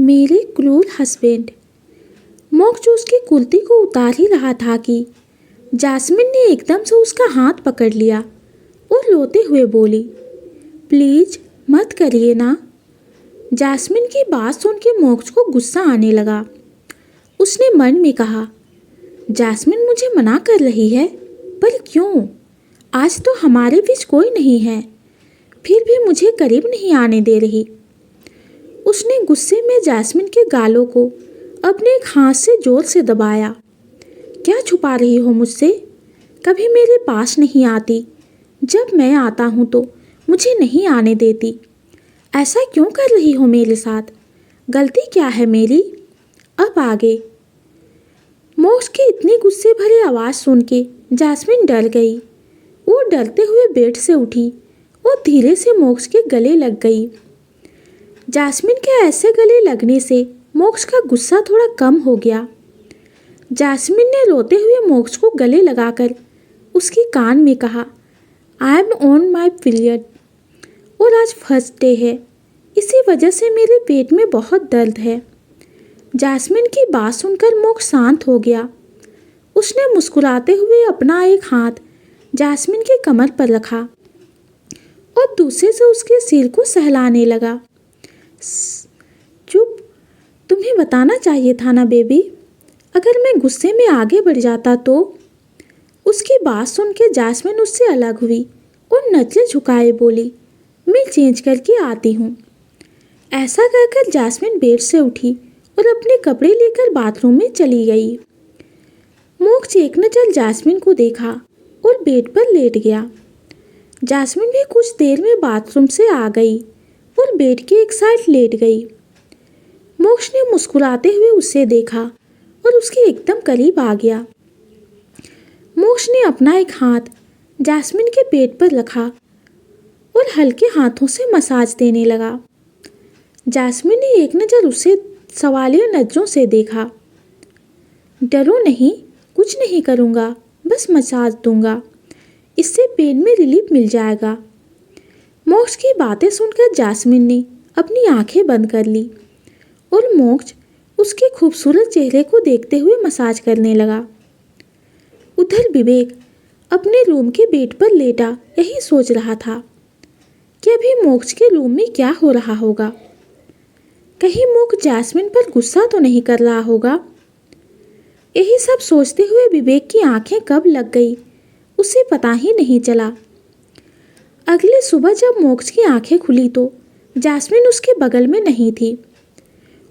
मेरे क्रूर हस्बैंड। मोक्ष उसकी कुर्ती को उतार ही रहा था कि जास्मिन ने एकदम से उसका हाथ पकड़ लिया और रोते हुए बोली, प्लीज मत करिए ना। जास्मिन की बात सुन के मोक्ष को गुस्सा आने लगा। उसने मन में कहा, जास्मिन मुझे मना कर रही है, पर क्यों? आज तो हमारे बीच कोई नहीं है, फिर भी मुझे करीब नहीं आने दे रही। उसने गुस्से में जास्मिन के गालों को अपने एक हाथ से जोर से दबाया। क्या छुपा रही हो मुझसे? कभी मेरे पास नहीं आती, जब मैं आता हूँ तो मुझे नहीं आने देती। ऐसा क्यों कर रही हो मेरे साथ? गलती क्या है मेरी? अब आगे। मोक्ष की इतनी गुस्से भरी आवाज़ सुन के जास्मिन डर गई। वो डरते हुए बेड से उठी और धीरे से मोक्ष के गले लग गई। जास्मिन के ऐसे गले लगने से मोक्ष का गुस्सा थोड़ा कम हो गया। जास्मिन ने रोते हुए मोक्ष को गले लगाकर उसके कान में कहा, I am on my period और आज फर्स्ट डे है, इसी वजह से मेरे पेट में बहुत दर्द है। जास्मिन की बात सुनकर मोक्ष शांत हो गया। उसने मुस्कुराते हुए अपना एक हाथ जास्मिन के कमर पर रखा और दूसरे से उसके सिर को सहलाने लगा। चुप, तुम्हें बताना चाहिए था ना बेबी, अगर मैं गुस्से में आगे बढ़ जाता तो। उसकी बात सुन के जास्मिन उससे अलग हुई और नजरें झुकाए बोली, मैं चेंज करके आती हूँ। ऐसा कहकर जास्मिन बेड से उठी और अपने कपड़े लेकर बाथरूम में चली गई। मोक्ष एक नजर जास्मिन को देखा और बेड पर लेट गया। जास्मिन भी कुछ देर में बाथरूम से आ गई और बेड के एक साइड लेट गई। मोक्ष ने मुस्कुराते हुए उसे देखा और उसके एकदम करीब आ गया। मोक्ष ने अपना एक हाथ जास्मिन के पेट पर रखा और हल्के हाथों से मसाज देने लगा। जास्मिन ने एक नज़र उसे सवालिया नज़रों से देखा। डरो नहीं, कुछ नहीं करूँगा, बस मसाज दूंगा, इससे पेन में रिलीफ मिल जाएगा। मोक्ष की बातें सुनकर जास्मिन ने अपनी आंखें बंद कर ली और मोक्ष उसके खूबसूरत चेहरे को देखते हुए मसाज करने लगा। उधर विवेक अपने रूम के बेड पर लेटा यही सोच रहा था कि अभी मोक्ष के रूम में क्या हो रहा होगा। कहीं मोक्ष जास्मिन पर गुस्सा तो नहीं कर रहा होगा। यही सब सोचते हुए विवेक की आंखें कब लग गई उसे पता ही नहीं चला। अगली सुबह जब मोक्ष की आंखें खुली तो जास्मिन उसके बगल में नहीं थी।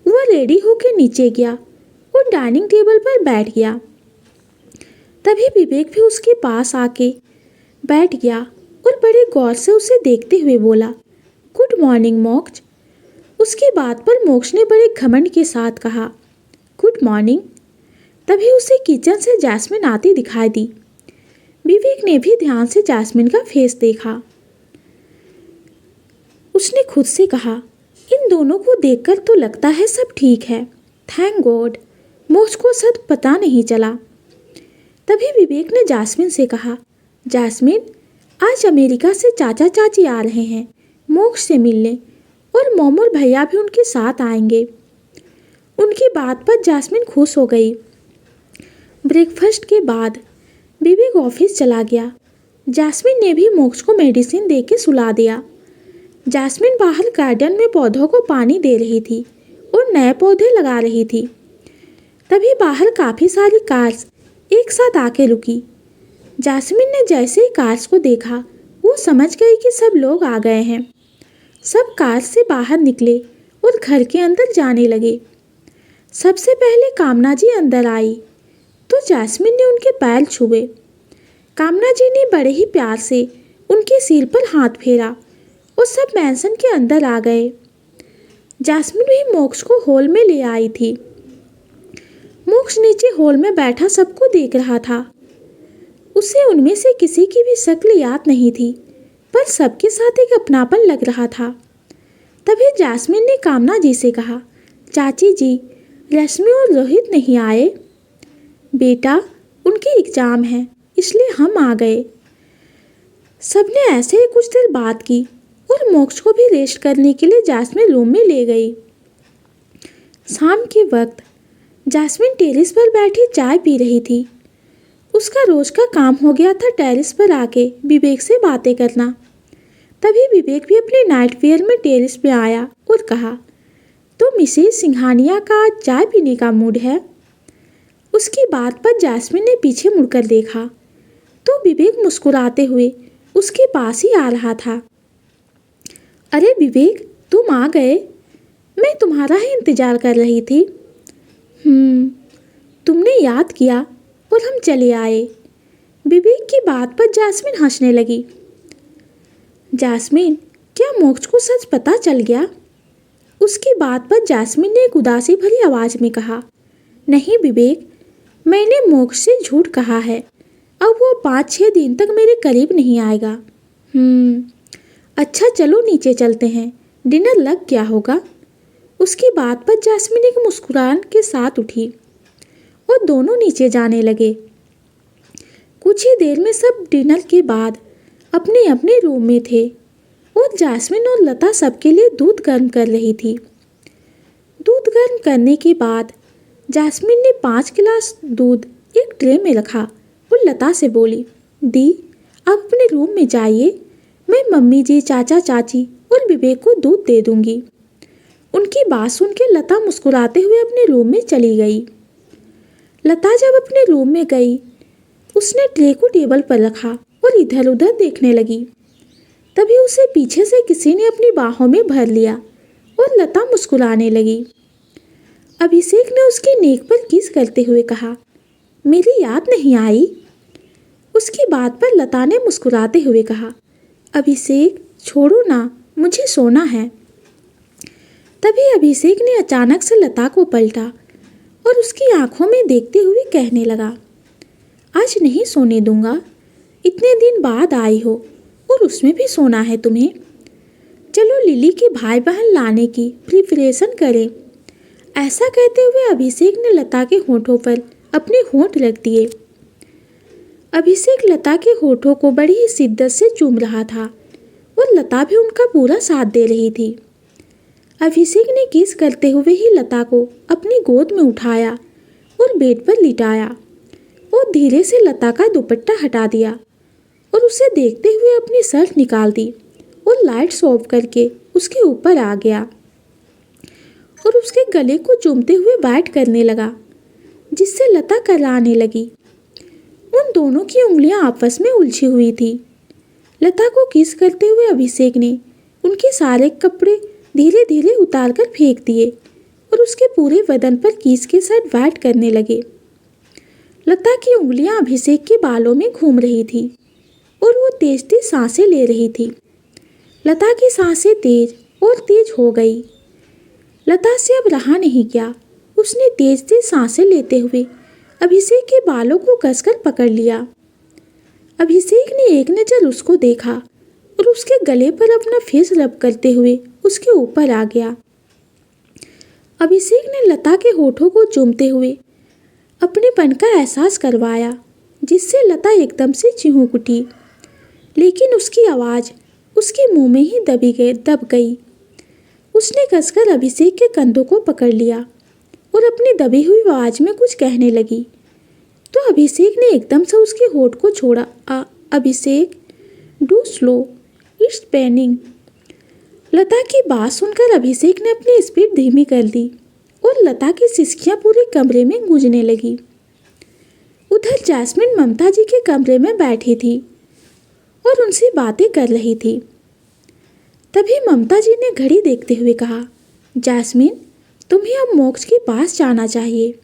वह रेडी होकर नीचे गया और डाइनिंग टेबल पर बैठ गया। तभी विवेक भी उसके पास आके बैठ गया और बड़े गौर से उसे देखते हुए बोला, गुड मॉर्निंग मोक्ष। उसकी बात पर मोक्ष ने बड़े घमंड के साथ कहा, गुड मॉर्निंग। तभी उसे किचन से जास्मिन आती दिखाई दी। विवेक ने भी ध्यान से जास्मिन का फेस देखा। उसने खुद से कहा, इन दोनों को देखकर तो लगता है सब ठीक है, थैंक गॉड। मोक्ष को सच पता नहीं चला। तभी विवेक ने जास्मिन से कहा, जास्मिन आज अमेरिका से चाचा चाची आ रहे हैं मोक्ष से मिलने और मोमो और भैया भी उनके साथ आएंगे। उनकी बात पर जास्मिन खुश हो गई। ब्रेकफास्ट के बाद विवेक ऑफिस चला गया। जास्मिन ने भी मोक्ष को मेडिसिन दे के सुला दिया। जास्मिन बाहर गार्डन में पौधों को पानी दे रही थी और नए पौधे लगा रही थी। तभी बाहर काफ़ी सारी कार्स एक साथ आके रुकी। जास्मिन ने जैसे ही कार्स को देखा वो समझ गई कि सब लोग आ गए हैं। सब कार से बाहर निकले और घर के अंदर जाने लगे। सबसे पहले कामना जी अंदर आई तो जास्मिन ने उनके पैर छुए। कामना जी ने बड़े ही प्यार से उनके सिर पर हाथ फेरा और सब मैंसन के अंदर आ गए। जास्मिन भी मोक्ष को हॉल में ले आई थी। मोक्ष नीचे हॉल में बैठा सबको देख रहा था। उसे उनमें से किसी की भी शक्ल याद नहीं थी, पर सबके साथ एक अपनापन लग रहा था। तभी जास्मिन ने कामना जी से कहा, चाची जी, रश्मि और रोहित नहीं आए? बेटा, उनकी एग्ज़ाम है इसलिए हम आ गए। सबने ऐसे ही कुछ देर बात की और मोक्ष को भी रेस्ट करने के लिए जास्मिन रूम में ले गई। शाम के वक्त जास्मिन टेरेस पर बैठी चाय पी रही थी। उसका रोज का काम हो गया था टेरेस पर आके विवेक से बातें करना। तभी विवेक भी अपने नाइट वेयर में टेरेस पे आया और कहा, तो मिसेज सिंघानिया का आज चाय पीने का मूड है? उसकी बात पर जास्मिन ने पीछे मुड़कर देखा तो विवेक मुस्कुराते हुए उसके पास ही आ रहा था। अरे विवेक, तुम आ गए, मैं तुम्हारा ही इंतजार कर रही थी। तुमने याद किया और हम चले आए। विवेक की बात पर जास्मिन हंसने लगी। जास्मिन, क्या मोक्ष को सच पता चल गया? उसकी बात पर जास्मिन ने एक उदासी भरी आवाज में कहा, नहीं विवेक, मैंने मोक्ष से झूठ कहा है। अब वो 5-6 दिन तक मेरे करीब नहीं आएगा। अच्छा चलो नीचे चलते हैं, डिनर लग गया होगा। उसकी बात पर जास्मिन एक मुस्कुराहट के साथ उठी और दोनों नीचे जाने लगे। कुछ ही देर में सब डिनर के बाद अपने अपने रूम में थे और जास्मिन और लता सबके लिए दूध गर्म कर रही थी। दूध गर्म करने के बाद जास्मिन ने 5 गिलास दूध एक ट्रे में रखा और लता से बोली, दी आप अपने रूम में जाइए, मैं मम्मी जी, चाचा चाची और विवेक को दूध दे दूंगी। उनकी बात सुन के लता मुस्कुराते हुए अपने रूम में चली गई। लता जब अपने रूम में गई, उसने ट्रे को टेबल पर रखा और इधर उधर देखने लगी। तभी उसे पीछे से किसी ने अपनी बाहों में भर लिया और लता मुस्कुराने लगी। अभिषेक ने उसकी नेक पर किस करते हुए कहा, मेरी याद नहीं आई? उसकी बात पर लता ने मुस्कुराते हुए कहा, अभिषेक छोड़ो ना, मुझे सोना है। तभी अभिषेक ने अचानक से लता को पलटा और उसकी आंखों में देखते हुए कहने लगा, आज नहीं सोने दूंगा, इतने दिन बाद आई हो और उसमें भी सोना है तुम्हें। चलो लिली के भाई बहन लाने की प्रिपरेशन करें। ऐसा कहते हुए अभिषेक ने लता के होठों पर अपने होंठ रख दिए। अभिषेक लता के होठों को बड़ी ही शिद्दत से चूम रहा था और लता भी उनका पूरा साथ दे रही थी। अभिषेक ने किस करते हुए ही लता को अपनी गोद में उठाया और बेड पर लिटाया और धीरे से लता का दुपट्टा हटा दिया और उसे देखते हुए अपनी शर्ट निकाल दी और लाइट्स ऑफ करके उसके ऊपर आ गया और उसके गले को चूमते हुए बाइट करने लगा, जिससे लता कराने लगी। उन दोनों की उंगलियां आपस में उलझी हुई थी। लता को किस करते हुए अभिषेक ने उनके सारे कपड़े धीरे धीरे उतार कर फेंक दिए और उसके पूरे बदन पर किस के साथ वाइट करने लगे। लता की उंगलियां अभिषेक के बालों में घूम रही थी और वो तेज तेज सांसें ले रही थी। लता की सांसें तेज और तेज हो गई। लता से अब रहा नहीं गया। उसने तेज तेज सांसें लेते हुए अभिषेक के बालों को कसकर पकड़ लिया। अभिषेक ने एक नज़र उसको देखा और उसके गले पर अपना फेस रब करते हुए उसके ऊपर आ गया। अभिषेक ने लता के होठों को चूमते हुए अपनेपन का एहसास करवाया, जिससे लता एकदम से चिहुक उठी, लेकिन उसकी आवाज़ उसके मुंह में ही दब गई। उसने कसकर अभिषेक के कंधों को पकड़ लिया और अपनी दबी हुई आवाज़ में कुछ कहने लगी तो अभिषेक ने एकदम से उसके होठ को छोड़ा। अभिषेक, डू स्लो, इट्स पेनिंग। लता की बात सुनकर अभिषेक ने अपनी स्पीड धीमी कर दी और लता की सिसकियां पूरे कमरे में गूंजने लगी। उधर जैस्मिन ममता जी के कमरे में बैठी थी और उनसे बातें कर रही थी। तभी ममता जी ने घड़ी देखते हुए कहा, जैस्मिन, तुम्हें अब मोक्ष के पास जाना चाहिए।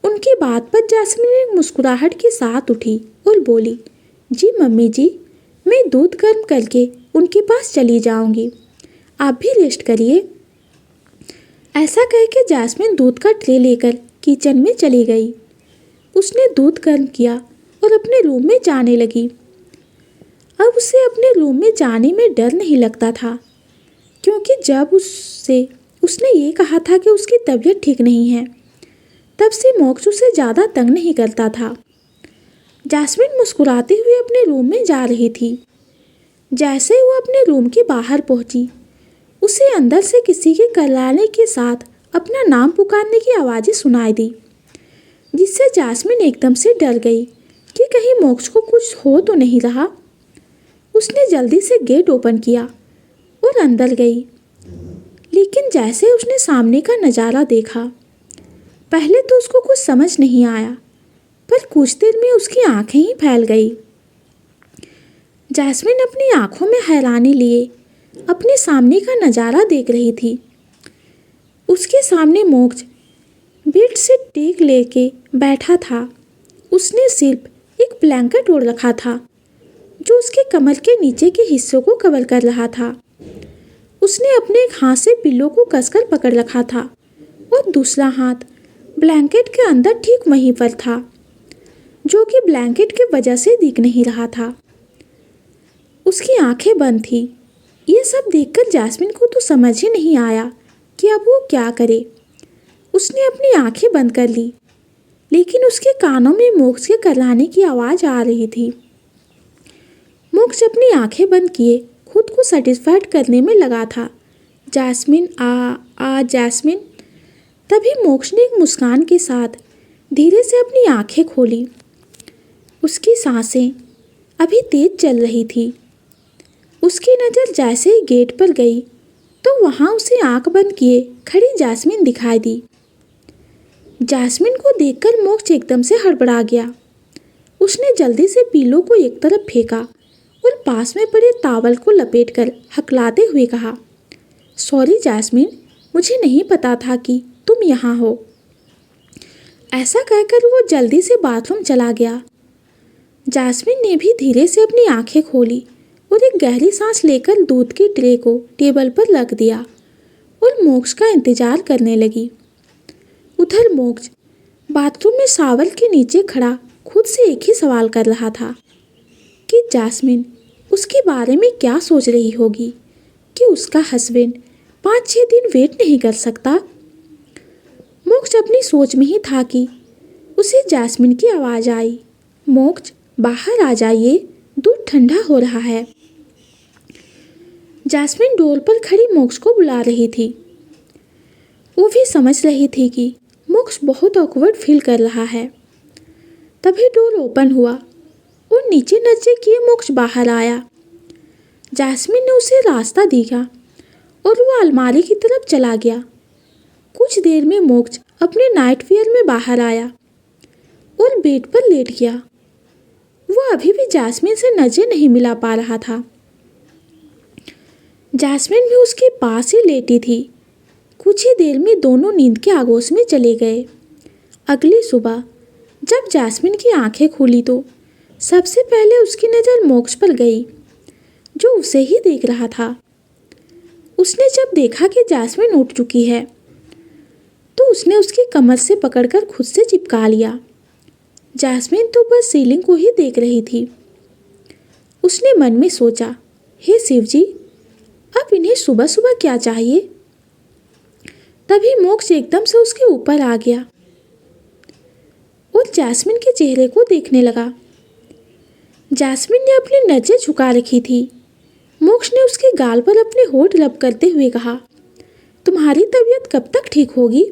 उनकी बात पर जैस्मिन एक मुस्कुराहट के साथ उठी और बोली, जी मम्मी जी, मैं दूध गर्म करके उनके पास चली जाऊंगी, आप भी रेस्ट करिए। ऐसा कहकर जैस्मिन दूध का ट्रे लेकर किचन में चली गई। उसने दूध गर्म किया और अपने रूम में जाने लगी। अब उसे अपने रूम में जाने में डर नहीं लगता था, क्योंकि जब उसने ये कहा था कि उसकी तबीयत ठीक नहीं है, तब से मोक्ष उसे ज़्यादा तंग नहीं करता था। जैस्मिन मुस्कुराते हुए अपने रूम में जा रही थी। जैसे ही वो अपने रूम के बाहर पहुंची, उसे अंदर से किसी के कराने के साथ अपना नाम पुकारने की आवाज़ें सुनाई दी, जिससे जास्मिन एकदम से डर गई कि कहीं मोक्ष को कुछ हो तो नहीं रहा। उसने जल्दी से गेट ओपन किया और अंदर गई, लेकिन जैसे उसने सामने का नज़ारा देखा, पहले तो उसको कुछ समझ नहीं आया, पर कुछ देर में उसकी आंखें ही फैल गई। जैस्मिन अपनी आंखों में हैरानी लिए अपने सामने का नज़ारा देख रही थी। उसके सामने मोक्ष बेड से टेक लेके बैठा था। उसने सिर्फ एक ब्लैंकेट ओढ़ रखा था जो उसके कमर के नीचे के हिस्सों को कवर कर रहा था। उसने अपने एक हाथ से पिल्लो को कसकर पकड़ रखा था और दूसरा हाथ ब्लैंकेट के अंदर ठीक वहीं पर था, जो कि ब्लैंकेट की वजह से दिख नहीं रहा था। उसकी आंखें बंद थी। ये सब देखकर जैस्मिन को तो समझ ही नहीं आया कि अब वो क्या करे। उसने अपनी आंखें बंद कर ली, लेकिन उसके कानों में मोक्ष के करलाने की आवाज़ आ रही थी। मोक्ष अपनी आंखें बंद किए खुद को सेटिस्फाइड करने में लगा था। जैस्मिन आ जैस्मिन। तभी मोक्ष ने एक मुस्कान के साथ धीरे से अपनी आंखें खोली। उसकी सांसें अभी तेज चल रही थी। उसकी नज़र जैसे ही गेट पर गई तो वहाँ उसे आंख बंद किए खड़ी जैस्मिन दिखाई दी। जैस्मिन को देखकर मोक्ष एकदम से हड़बड़ा गया। उसने जल्दी से पिलो को एक तरफ फेंका और पास में पड़े टॉवल को लपेटकर हकलाते हुए कहा, सॉरी जैस्मिन, मुझे नहीं पता था कि तुम यहाँ हो। ऐसा कहकर वो जल्दी से बाथरूम चला गया। जैस्मिन ने भी धीरे से अपनी आंखें खोली और एक गहरी सांस लेकर दूध की ट्रे को टेबल पर रख दिया और मोक्ष का इंतजार करने लगी। उधर मोक्ष बाथरूम में शावर के नीचे खड़ा खुद से एक ही सवाल कर रहा था कि जैस्मिन उसके बारे में क्या सोच रही होगी कि उसका हस्बैंड 5-6 दिन वेट नहीं कर सकता। मोक्ष अपनी सोच में ही था कि उसे जैस्मिन की आवाज़ आई, मोक्ष बाहर आ जाइए, दूध ठंडा हो रहा है। जैस्मिन डोर पर खड़ी मोक्ष को बुला रही थी। वो भी समझ रही थी कि मोक्ष बहुत ऑकवर्ड फील कर रहा है। तभी डोर ओपन हुआ और नीचे नजर किए मोक्ष बाहर आया। जैस्मिन ने उसे रास्ता दिया और वो अलमारी की तरफ चला गया। कुछ देर में मोक्ष अपने नाइट वियर में बाहर आया और बेड पर लेट गया। वो अभी भी जैस्मिन से नजर नहीं मिला पा रहा था। जैस्मिन भी उसके पास ही लेटी थी। कुछ ही देर में दोनों नींद के आगोश में चले गए। अगली सुबह जब जैस्मिन की आंखें खुली तो सबसे पहले उसकी नज़र मोक्ष पर गई, जो उसे ही देख रहा था। उसने जब देखा कि जैस्मिन उठ चुकी है तो उसने उसकी कमर से पकड़कर खुद से चिपका लिया। जैस्मिन तो बस सीलिंग को ही देख रही थी। उसने मन में सोचा, हे शिव जी, अब इन्हें सुबह सुबह क्या चाहिए। तभी मोक्ष एकदम से उसके ऊपर आ गया और जैस्मिन के चेहरे को देखने लगा। जैस्मिन ने अपनी नज़र झुका रखी थी। मोक्ष ने उसके गाल पर अपने होठ रब करते हुए कहा, तुम्हारी तबीयत कब तक ठीक होगी।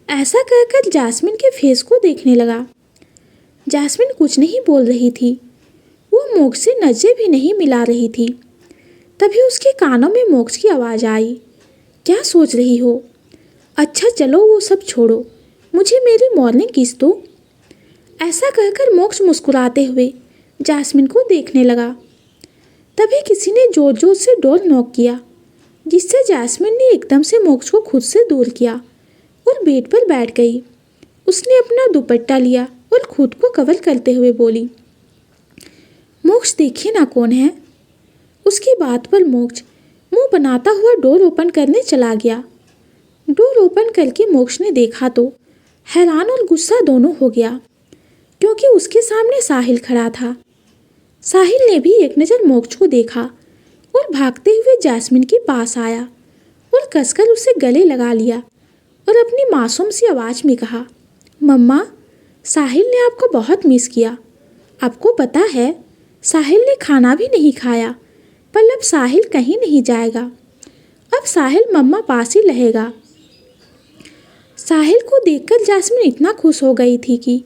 ऐसा कहकर जैस्मिन के फेस को देखने लगा। जैस्मिन कुछ नहीं बोल रही थी। वो मोक्ष से नज़र भी नहीं मिला रही थी। तभी उसके कानों में मोक्ष की आवाज़ आई, क्या सोच रही हो। अच्छा चलो वो सब छोड़ो, मुझे मेरी मॉर्निंग किस दो। ऐसा कहकर मोक्ष मुस्कुराते हुए जैस्मिन को देखने लगा। तभी किसी ने जोर जोर से डोर नॉक किया, जिससे जैस्मिन ने एकदम से मोक्ष को खुद से दूर किया और बेड पर बैठ गई। उसने अपना दुपट्टा लिया और खुद को कवर करते हुए बोली, मोक्ष देखिए ना कौन है। उसकी बात पर मोक्ष मुंह बनाता हुआ डोर ओपन करने चला गया। डोर ओपन करके मोक्ष ने देखा तो हैरान और गुस्सा दोनों हो गया, क्योंकि उसके सामने साहिल खड़ा था। साहिल ने भी एक नज़र मोक्ष को देखा और भागते हुए जैस्मिन के पास आया और कसकर उसे गले लगा लिया और अपनी मासूम सी आवाज़ में कहा, मम्मा, साहिल ने आपको बहुत मिस किया। आपको पता है, साहिल ने खाना भी नहीं खाया, पर अब साहिल कहीं नहीं जाएगा। अब साहिल मम्मा पास ही रहेगा। साहिल को देखकर जास्मिन इतना खुश हो गई थी कि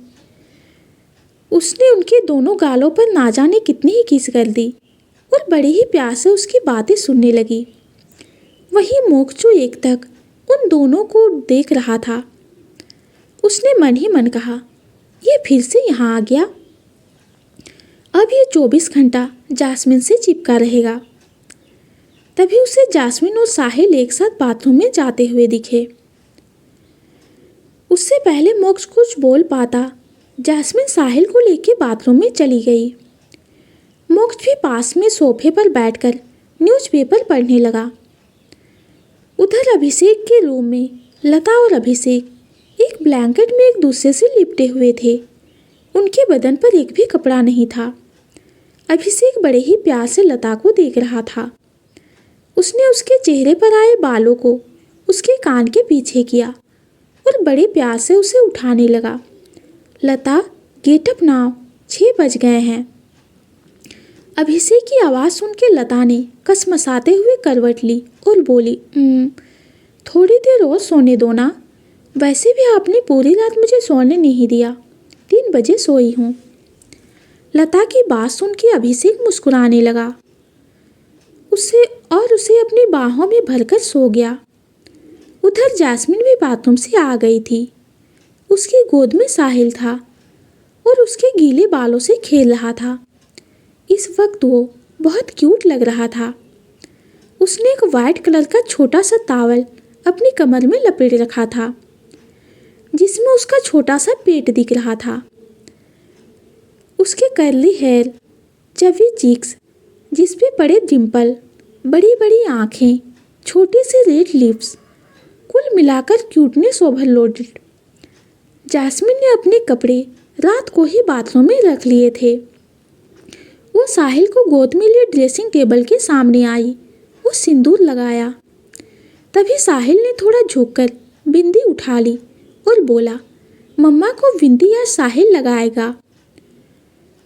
उसने उनके दोनों गालों पर ना जाने कितनी ही किस कर दी और बड़े ही प्यार से उसकी बातें सुनने लगी। वहीं मोक्षू एकटक उन दोनों को देख रहा था। उसने मन ही मन कहा, ये फिर से यहाँ आ गया। अब ये 24 घंटा जास्मिन से चिपका रहेगा। तभी उसे जास्मिन और साहिल एक साथ बाथरूम में जाते हुए दिखे। उससे पहले मोक्ष कुछ बोल पाता, जास्मिन साहिल को लेकर बाथरूम में चली गई। मोक्ष भी पास में सोफे पर बैठकर न्यूज़पेपर पढ़ने लगा। उधर अभिषेक के रूम में लता और अभिषेक एक ब्लैंकेट में एक दूसरे से लिपटे हुए थे। उनके बदन पर एक भी कपड़ा नहीं था। अभिषेक बड़े ही प्यार से लता को देख रहा था। उसने उसके चेहरे पर आए बालों को उसके कान के पीछे किया और बड़े प्यार से उसे उठाने लगा। लता, गेट अप नाउ, 6 बज गए हैं। अभिषेक की आवाज़ सुन के लता ने कसमसाते हुए करवट ली और बोली, थोड़ी देर और सोने दो ना। वैसे भी आपने पूरी रात मुझे सोने नहीं दिया। 3 बजे सोई हूँ। लता की बात सुन के अभिषेक मुस्कुराने लगा। उसे अपनी बाहों में भरकर सो गया। उधर जास्मिन भी बाथरूम से आ गई थी। उसकी गोद में साहिल था और उसके गीले बालों से खेल रहा था। इस वक्त वो बहुत क्यूट लग रहा था। उसने एक वाइट कलर का छोटा सा टॉवल अपनी कमर में लपेट रखा था, जिसमें उसका छोटा सा पेट दिख रहा था। उसके कर्ली हेयर, चवी चीक्स, जिस पे बड़े डिम्पल, बड़ी बड़ी आँखें, छोटे से रेड लिप्स, कुल मिलाकर क्यूटनेस ओवरलोडेड। जास्मिन ने अपने कपड़े रात को ही बाथरूम में रख लिए थे। वो साहिल को गोद में लिए ड्रेसिंग टेबल के सामने आई और सिंदूर लगाया। तभी साहिल ने थोड़ा झुककर बिंदी उठा ली और बोला, मम्मा को बिंदी आज साहिल लगाएगा।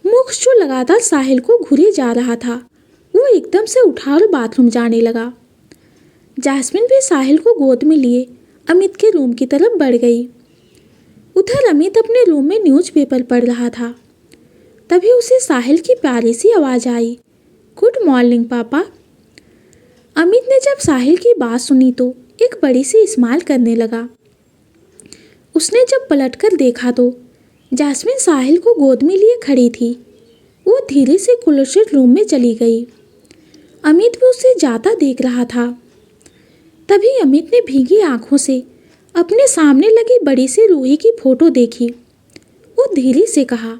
मोक्ष जो लगातार साहिल को घूरे जा रहा था, वो एकदम से उठा और बाथरूम जाने लगा। जास्मिन भी साहिल को गोद में लिए अमित के रूम की तरफ बढ़ गई। उधर अमित अपने रूम में न्यूज़पेपर पढ़ रहा था। तभी उसे साहिल की प्यारी सी आवाज़ आई, गुड मॉर्निंग पापा। अमित ने जब साहिल की बात सुनी तो एक बड़ी सी स्माइल करने लगा। उसने जब पलटकर देखा तो जास्मिन साहिल को गोद में लिए खड़ी थी। वो धीरे से क्लोजेट रूम में चली गई। अमित भी उसे जाता देख रहा था। तभी अमित ने भीगी आंखों से अपने सामने लगी बड़ी सी रूही की फोटो देखी। वो धीरे से कहा,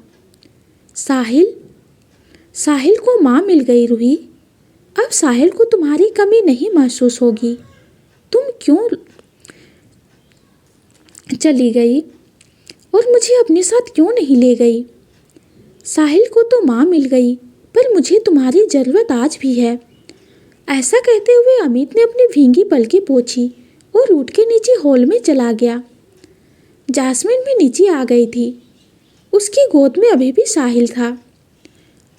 साहिल, साहिल को माँ मिल गई रूही। अब साहिल को तुम्हारी कमी नहीं महसूस होगी। तुम क्यों चली गई और मुझे अपने साथ क्यों नहीं ले गई? साहिल को तो माँ मिल गई, पर मुझे तुम्हारी ज़रूरत आज भी है। ऐसा कहते हुए अमित ने अपनी भींगी पलकें पोंछी और उठ के नीचे हॉल में चला गया। जास्मिन भी नीचे आ गई थी। उसकी गोद में अभी भी साहिल था।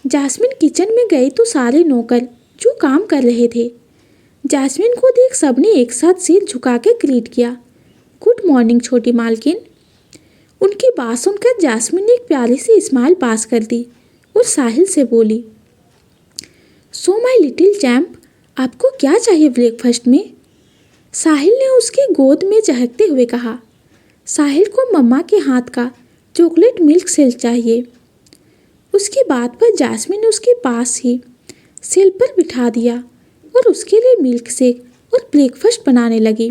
जास्मिन किचन में गई तो सारे नौकर जो काम कर रहे थे, जास्मिन को देख सबने एक साथ सिर झुका के ग्रीट किया, गुड मॉर्निंग छोटी मालकिन। उनकी बात सुनकर जास्मिन ने एक प्यारी सी स्माइल पास कर दी और साहिल से बोली, सो माय लिटिल चैम्प, आपको क्या चाहिए ब्रेकफास्ट में? साहिल ने उसकी गोद में चहकते हुए कहा। साहिल को मम्मा के हाथ का चॉकलेट मिल्क शेक चाहिए। उसकी बात पर जास्मिन ने उसके पास ही सेल पर बिठा दिया और उसके लिए मिल्क शेक और ब्रेकफास्ट बनाने लगी।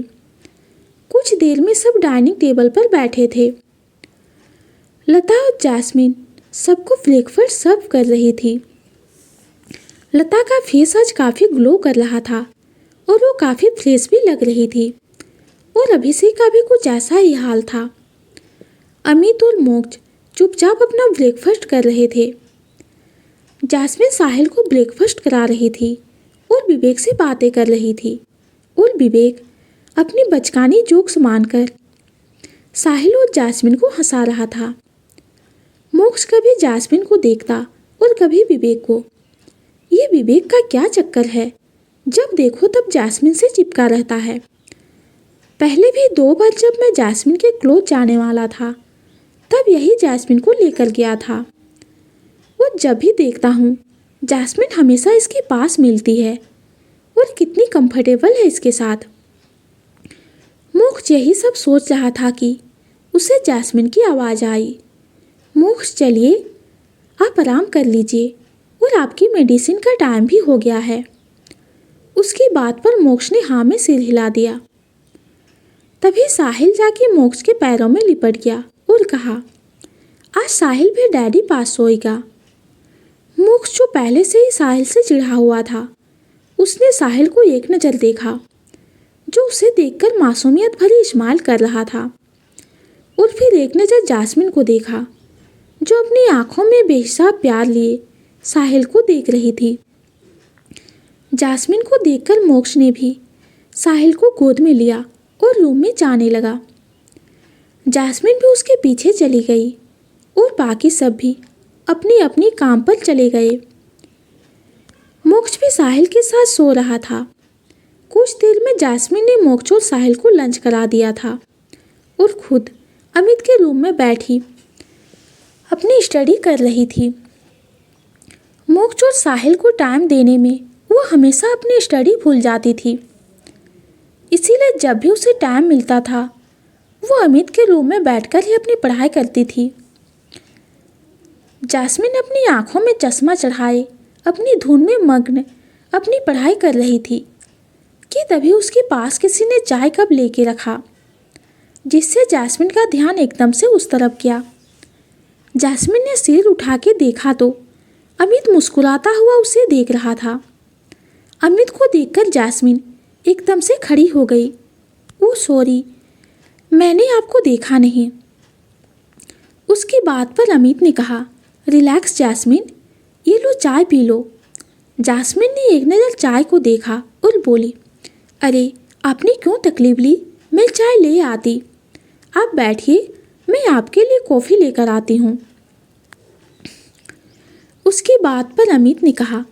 कुछ देर में सब डाइनिंग टेबल पर बैठे थे। लता और जास्मिन सबको ब्रेकफास्ट सर्व कर रही थी। लता का फेस आज काफ़ी ग्लो कर रहा था और वो काफ़ी फ्रेश भी लग रही थी और अभिषेक का भी कुछ ऐसा ही हाल था। अमित और मोक्ष चुपचाप अपना ब्रेकफास्ट कर रहे थे। जास्मिन साहिल को ब्रेकफास्ट करा रही थी और विवेक से बातें कर रही थी और विवेक अपनी बचकानी जोक्स मानकर साहिल और जास्मिन को हंसा रहा था। मोक्ष कभी जास्मिन को देखता और कभी विवेक को। ये विवेक का क्या चक्कर है, जब देखो तब जास्मिन से चिपका रहता है। पहले भी 2 बार जब मैं जैस्मिन के क्लोज जाने वाला था तब यही जैस्मिन को लेकर गया था। वो जब भी देखता हूँ जैस्मिन हमेशा इसके पास मिलती है और कितनी कंफर्टेबल है इसके साथ। मोक्ष यही सब सोच रहा था कि उसे जैस्मिन की आवाज़ आई। मोक्ष चलिए आप आराम कर लीजिए और आपकी मेडिसिन का टाइम भी हो गया है। उसकी बात पर मोक्ष ने हाँ में सिर हिला दिया। तभी साहिल जाके मोक्ष के पैरों में लिपट गया और कहा, आज साहिल भी डैडी पास सोएगा। मोक्ष जो पहले से ही साहिल से चिढ़ा हुआ था, उसने साहिल को एक नज़र देखा जो उसे देखकर मासूमियत भरी स्माइल कर रहा था, और फिर एक नज़र जैस्मिन को देखा जो अपनी आंखों में बेहिसाब प्यार लिए साहिल को देख रही थी। जैस्मिन को देखकर मोक्ष ने भी साहिल को गोद में लिया और रूम में जाने लगा। जैस्मिन भी उसके पीछे चली गई और बाकी सब भी अपनी अपनी काम पर चले गए। मोक्ष भी साहिल के साथ सो रहा था। कुछ देर में जैस्मिन ने मोक्ष और साहिल को लंच करा दिया था और खुद अमित के रूम में बैठी अपनी स्टडी कर रही थी। मोक्ष और साहिल को टाइम देने में वो हमेशा अपनी स्टडी भूल जाती थी, इसीलिए जब भी उसे टाइम मिलता था वो अमित के रूम में बैठकर ही अपनी पढ़ाई करती थी। जैस्मिन अपनी आंखों में चश्मा चढ़ाए अपनी धुन में मग्न अपनी पढ़ाई कर रही थी कि तभी उसके पास किसी ने चाय कप लेके रखा, जिससे जैस्मिन का ध्यान एकदम से उस तरफ गया। जैस्मिन ने सिर उठा के देखा तो अमित मुस्कुराता हुआ उसे देख रहा था। अमित को देखकर जैस्मिन एकदम से खड़ी हो गई। ओह सॉरी, मैंने आपको देखा नहीं। उसकी बात पर अमित ने कहा, रिलैक्स जैस्मिन, ये लो चाय पी लो। जैस्मिन ने एक नज़र चाय को देखा और बोली, अरे आपने क्यों तकलीफ ली, मैं चाय ले आती। आप बैठिए, मैं आपके लिए कॉफ़ी लेकर आती हूँ। उसकी बात पर अमित ने कहा,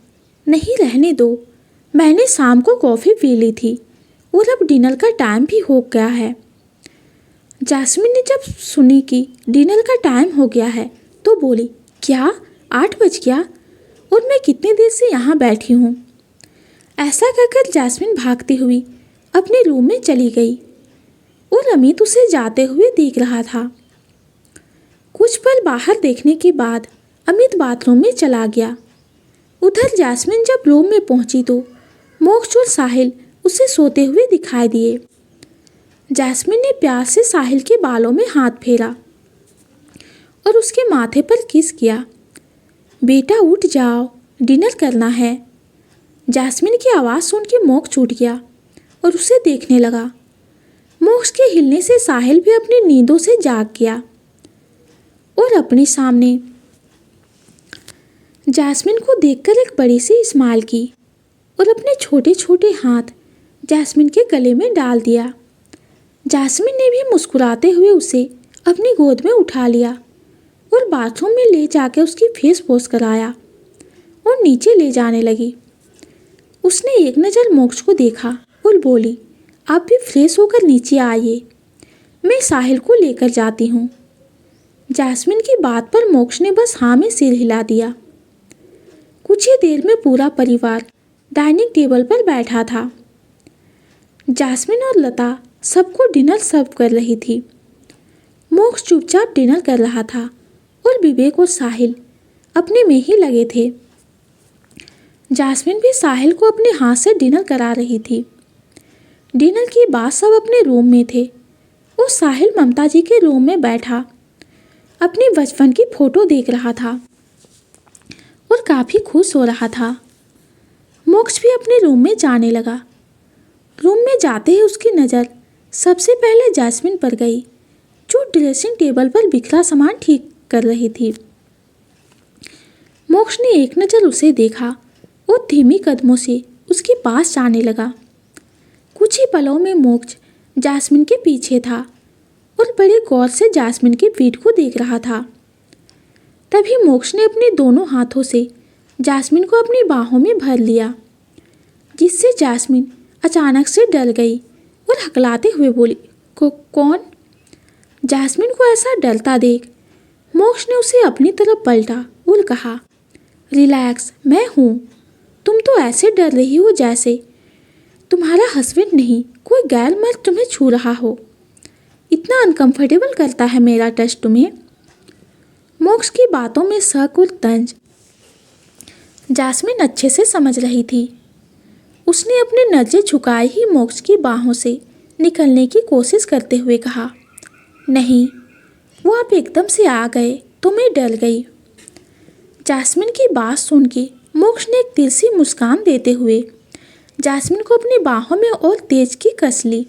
नहीं रहने दो, मैंने शाम को कॉफ़ी पी ली थी और अब डिनर का टाइम भी हो गया है। जैस्मिन ने जब सुनी कि डिनर का टाइम हो गया है तो बोली, क्या 8 बज गया और मैं कितनी देर से यहाँ बैठी हूँ। ऐसा कहकर जैस्मिन भागती हुई अपने रूम में चली गई और अमित उसे जाते हुए देख रहा था। कुछ पल बाहर देखने के बाद अमित बाथरूम में चला गया। उधर जैस्मिन जब रूम में पहुंची तो मोक्ष और साहिल उसे सोते हुए दिखाई दिए। जैस्मिन ने प्यार से साहिल के बालों में हाथ फेरा और उसके माथे पर किस किया। बेटा उठ जाओ, डिनर करना है। जैस्मिन की आवाज़ सुन के मोक्ष उठ गया और उसे देखने लगा। मोक्ष के हिलने से साहिल भी अपनी नींदों से जाग गया और अपने सामने जैस्मिन को देखकर एक बड़ी सी स्माइल की और अपने छोटे छोटे हाथ जैस्मिन के गले में डाल दिया। जैस्मिन ने भी मुस्कुराते हुए उसे अपनी गोद में उठा लिया और बाथरूम में ले जाकर उसकी फेस वॉश कराया और नीचे ले जाने लगी। उसने एक नज़र मोक्ष को देखा और बोली, आप भी फ्रेश होकर नीचे आइए, मैं साहिल को लेकर जाती हूँ। जैस्मिन की बात पर मोक्ष ने बस हाँ में सिर हिला दिया। कुछ ही देर में पूरा परिवार डाइनिंग टेबल पर बैठा था। जैस्मिन और लता सबको डिनर सर्व कर रही थी। मोक्ष चुपचाप डिनर कर रहा था और विवेक और साहिल अपने में ही लगे थे। जैस्मिन भी साहिल को अपने हाथ से डिनर करा रही थी। डिनर के बाद सब अपने रूम में थे और साहिल ममता जी के रूम में बैठा अपने बचपन की फ़ोटो देख रहा था और काफ़ी खुश हो रहा था। मोक्ष भी अपने रूम में जाने लगा। रूम में जाते ही उसकी नज़र सबसे पहले जैस्मिन पर गई, जो ड्रेसिंग टेबल पर बिखरा सामान ठीक कर रही थी। मोक्ष ने एक नज़र उसे देखा और धीमी कदमों से उसके पास जाने लगा। कुछ ही पलों में मोक्ष जैस्मिन के पीछे था और बड़े गौर से जैस्मिन की पीठ को देख रहा था। तभी मोक्ष ने अपने दोनों हाथों से जैस्मिन को अपनी बाहों में भर लिया, जिससे जैस्मिन अचानक से डर गई और हकलाते हुए बोली, कौन? जैस्मिन को ऐसा डरता देख मोक्ष ने उसे अपनी तरफ पलटा और कहा, रिलैक्स, मैं हूँ। तुम तो ऐसे डर रही हो जैसे तुम्हारा हस्बैंड नहीं, कोई गैर मर्द तुम्हें छू रहा हो। इतना अनकंफर्टेबल करता है मेरा टच तुम्हें? मोक्ष की बातों में शक और तंज जैस्मिन अच्छे से समझ रही थी। उसने अपनी नज़रें झुकाए ही मोक्ष की बाहों से निकलने की कोशिश करते हुए कहा, नहीं। वो आप एकदम से आ गए तो मैं डर गई। जैस्मिन की बात सुन के मोक्ष ने एक तिरछी मुस्कान देते हुए जैस्मिन को अपनी बाहों में और तेज की कस ली।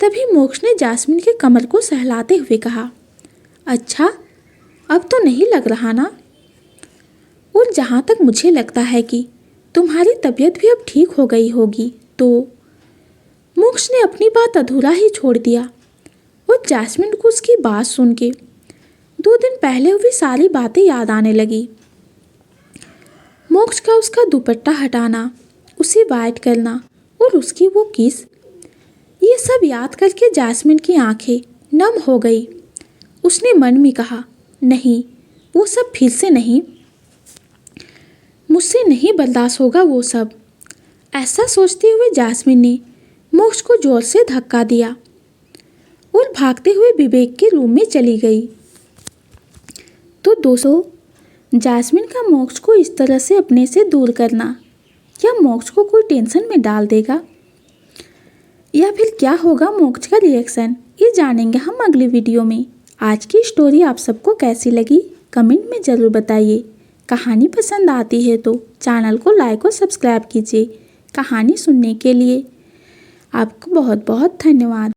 तभी मोक्ष ने जैस्मिन के कमर को सहलाते हुए कहा, अच्छा, अब तो नहीं लग रहा ना? और जहाँ तक मुझे लगता है कि तुम्हारी तबीयत भी अब ठीक हो गई होगी तो। मोक्ष ने अपनी बात अधूरा ही छोड़ दिया और जैस्मिन को उसकी बात सुन के 2 दिन पहले हुई सारी बातें याद आने लगी। मोक्ष का उसका दुपट्टा हटाना, उसे वाइट करना और उसकी वो किस, ये सब याद करके जैस्मिन की आंखें नम हो गई। उसने मन में कहा, नहीं, वो सब फिर से नहीं, मुझसे नहीं बर्दाश्त होगा वो सब। ऐसा सोचते हुए जैस्मिन ने मोक्ष को जोर से धक्का दिया और भागते हुए विवेक के रूम में चली गई। तो दोस्तों, जैस्मिन का मोक्ष को इस तरह से अपने से दूर करना क्या मोक्ष को कोई टेंशन में डाल देगा, या फिर क्या होगा मोक्ष का रिएक्शन, ये जानेंगे हम अगली वीडियो में। आज की स्टोरी आप सबको कैसी लगी कमेंट में ज़रूर बताइए। कहानी पसंद आती है तो चैनल को लाइक और सब्सक्राइब कीजिए। कहानी सुनने के लिए आपको बहुत बहुत धन्यवाद।